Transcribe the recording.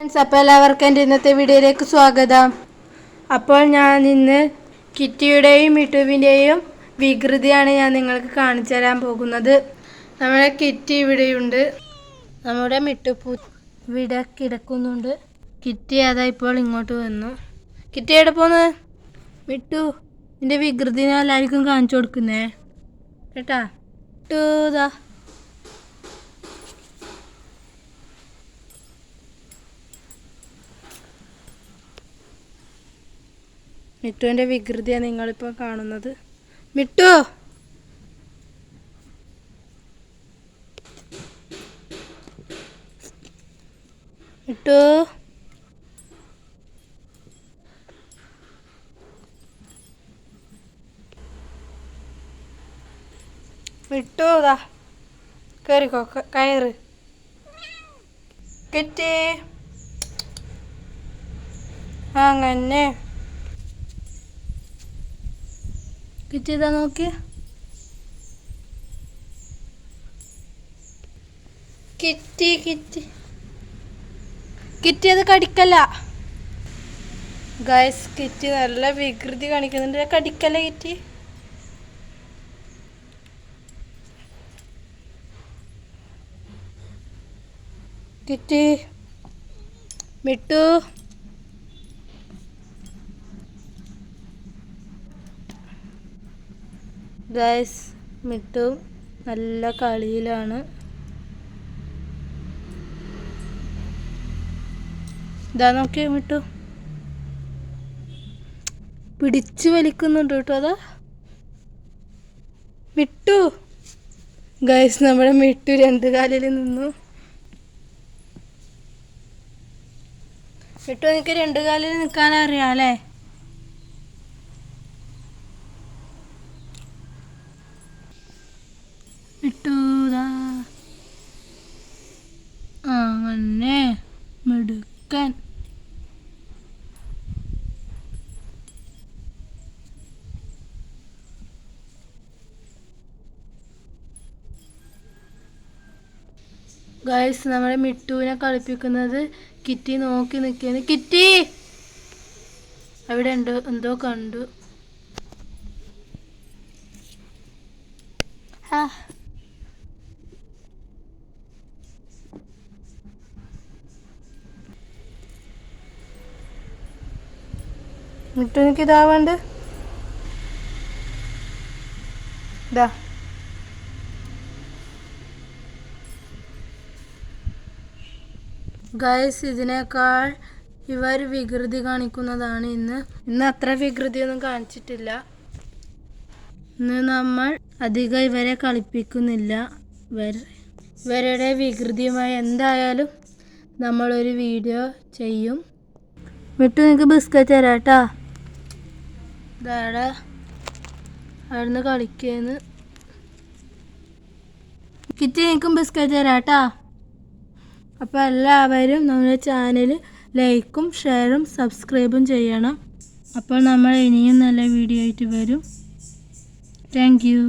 അപ്പോൾ എല്ലാവർക്കും എൻ്റെ ഇന്നത്തെ വീഡിയോയിലേക്ക് സ്വാഗതം. അപ്പോൾ ഞാൻ ഇന്ന് കിറ്റിയുടെയും മിട്ടുവിൻ്റെയും വികൃതിയാണ് ഞാൻ നിങ്ങൾക്ക് കാണിച്ചു തരാൻ പോകുന്നത്. നമ്മുടെ കിറ്റി ഇവിടെയുണ്ട്, നമ്മുടെ മിട്ടുപൂ ഇവിടെ കിടക്കുന്നുണ്ട്. കിറ്റി അതാ ഇപ്പോൾ ഇങ്ങോട്ട് വന്നു. കിറ്റി എവിടെ പോന്ന്? മിട്ടു, നിൻ്റെ വികൃതി ഞാൻ എല്ലാവർക്കും കാണിച്ചു കൊടുക്കുന്നേ കേട്ടാ. മിട്ടുതാ മിട്ടുവിൻ്റെ വികൃതിയാണ് നിങ്ങളിപ്പോൾ കാണുന്നത്. മിട്ടു, മിട്ടു, മിട്ടു ഇതാ കയറിക്കോ, കയറ്. കിറ്റി അങ്ങനെ കിറ്റി ഇതാ നോക്കി. കിറ്റി കിറ്റി കിറ്റി അത് കടിക്കല്ല ഗൈസ്. കിറ്റി നല്ല വികൃതി കാണിക്കുന്നുണ്ട്. കടിക്കല്ല Kitty. Kitty, Mittu, guys Mittu നല്ല കളിയിലാണ്. ഇതാ നോക്കി, മിട്ടു പിടിച്ചു വലിക്കുന്നുണ്ട് കേട്ടോ. അതാ മിട്ടു. ഗൈസ് നമ്മുടെ മിട്ടു രണ്ട് കാലിൽ നിന്നു. മിട്ടു, എനിക്ക് രണ്ട് കാലിൽ നിൽക്കാനറിയാം അല്ലേ? മിട്ടൂതാ അങ്ങനെ മിടുക്കൻ. ഗൈസ് നമ്മുടെ മിട്ടുവിനെ കളിപ്പിക്കുന്നത് കിറ്റി നോക്കി നിൽക്കുകയാണ്. കിറ്റി അവിടെ എന്തോ കണ്ടു. മിട്ടു എനിക്ക് ഇതാവണ്ട്. ഇതാ ഗൈസ്, ഇതിനേക്കാൾ ഇവർ വികൃതി കാണിക്കുന്നതാണ് ഇന്ന് അത്ര വികൃതിയൊന്നും കാണിച്ചിട്ടില്ല. ഇന്ന് നമ്മൾ അധികം ഇവരെ കളിപ്പിക്കുന്നില്ല. ഇവരുടെ വികൃതിയുമായി എന്തായാലും നമ്മളൊരു വീഡിയോ ചെയ്യും. മിട്ടു, നിങ്ങൾക്ക് ബിസ്ക്കറ്റ് തരാം കേട്ടാ. ഇതാടെ അവിടുന്ന് കളിക്കുന്നു. കിറ്റി, എനിക്കും ബിസ്ക്കറ്റ് തരാം കേട്ടാ. അപ്പോൾ എല്ലാവരും നമ്മുടെ ചാനൽ ലൈക്കും ഷെയറും സബ്സ്ക്രൈബും ചെയ്യണം. അപ്പോൾ നമ്മൾ ഇനിയും നല്ല വീഡിയോ ആയിട്ട് വരും. Thank you.